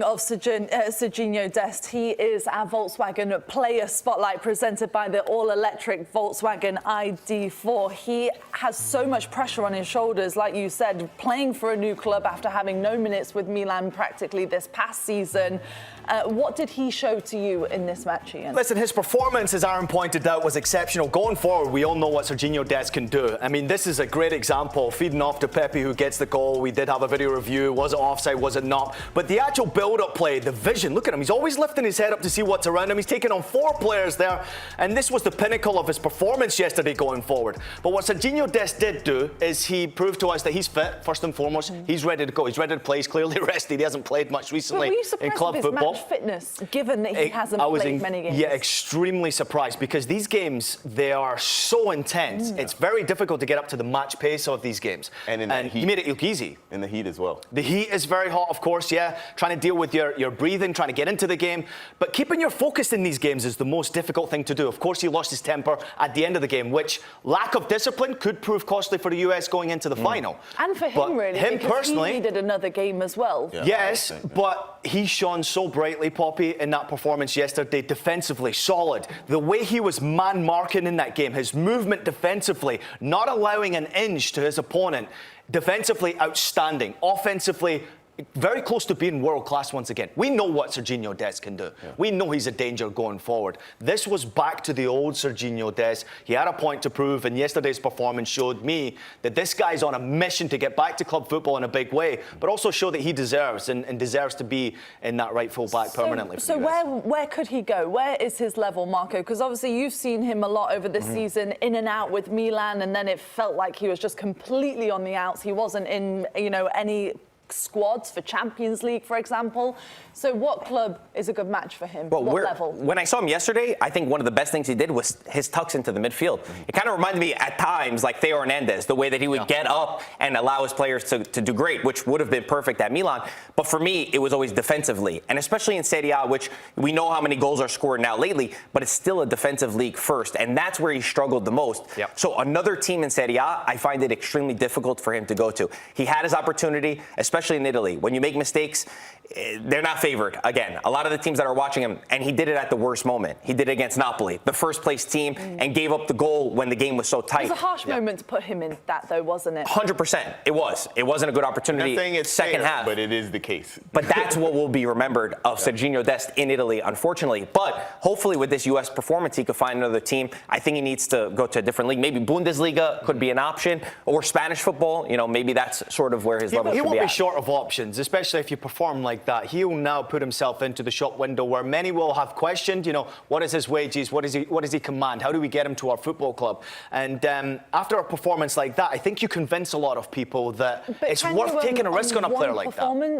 Of Serginho Dest, he is our Volkswagen Player Spotlight presented by the all-electric Volkswagen ID4. He has so much pressure on his shoulders, like you said, playing for a new club after having no minutes with Milan practically this past season. What did he show to you in this match, Ian? Listen, his performance, as Aaron pointed out, was exceptional. Going forward, we all know what Serginho Dest can do. I mean, this is a great example, feeding off to Pepe, who gets the goal. We did have a video review. Was it offside? Was it not? But the actual build-up play, the vision, look at him. He's always lifting his head up to see what's around him. He's taken on 4 players there, and this was the pinnacle of his performance yesterday going forward. But what Serginho Dest did do is he proved to us that he's fit, first and foremost. He's ready to go. He's ready to play. He's clearly rested. He hasn't played much recently in club football. Match fitness, given that he hasn't played many games? Yeah, extremely surprised, because these games, they are so intense. It's very difficult to get up to the match pace of these games. And he made it look easy. In the heat as well. The heat is very hot, of course, yeah. Trying to deal with your breathing, trying to get into the game. But keeping your focus in these games is the most difficult thing to do. Of course, he lost his temper at the end of the game, which lack of discipline could prove costly for the US going into the final. And for him, really, him because personally, he needed another game as well. Yeah, yes, but he shone so brightly, Poppy, in that performance yesterday. Defensively solid. The way he was man-marking in that game, his movement defensively, not allowing an inch to his opponent. Defensively, outstanding. Offensively, very close to being world-class once again. We know what Serginho Dest can do. Yeah. We know he's a danger going forward. This was back to the old Serginho Dest. He had a point to prove, and yesterday's performance showed me that this guy's on a mission to get back to club football in a big way, but also show that he deserves and deserves to be in that right full-back permanently. So where could he go? Where is his level, Marco? Because obviously you've seen him a lot over this season, in and out with Milan, and then it felt like he was just completely on the outs. He wasn't in, any squads for Champions League, for example. So what club is a good match for him? Well, what level? When I saw him yesterday, I think one of the best things he did was his tucks into the midfield. It kind of reminded me at times like Theo Hernandez, the way that he would get up and allow his players to do great, which would have been perfect at Milan. But for me, it was always defensively, and especially in Serie A, which we know how many goals are scored now lately, but it's still a defensive league first, and that's where he struggled the most. So another team in Serie A, I find it extremely difficult for him to go to. He had his opportunity, especially in Italy. When you make mistakes, they're not favored. Again, a lot of the teams that are watching him, and he did it at the worst moment. He did it against Napoli, the first place team, and gave up the goal when the game was so tight. It was a harsh moment to put him in that, though, wasn't it? 100%. It was. It wasn't a good opportunity. I'm not saying it's second fair, half. but it is the case. But that's what will be remembered of Serginho Dest in Italy, unfortunately. But hopefully with this U.S. performance, he could find another team. I think he needs to go to a different league. Maybe Bundesliga could be an option, or Spanish football. Maybe that's sort of where his level should be at. He won't be short of options, especially if you perform like that. He'll now put himself into the shop window where many will have questioned, what is his wages? What does he command? How do we get him to our football club? And after a performance like that, I think you convince a lot of people that it's worth taking a risk on a player like that.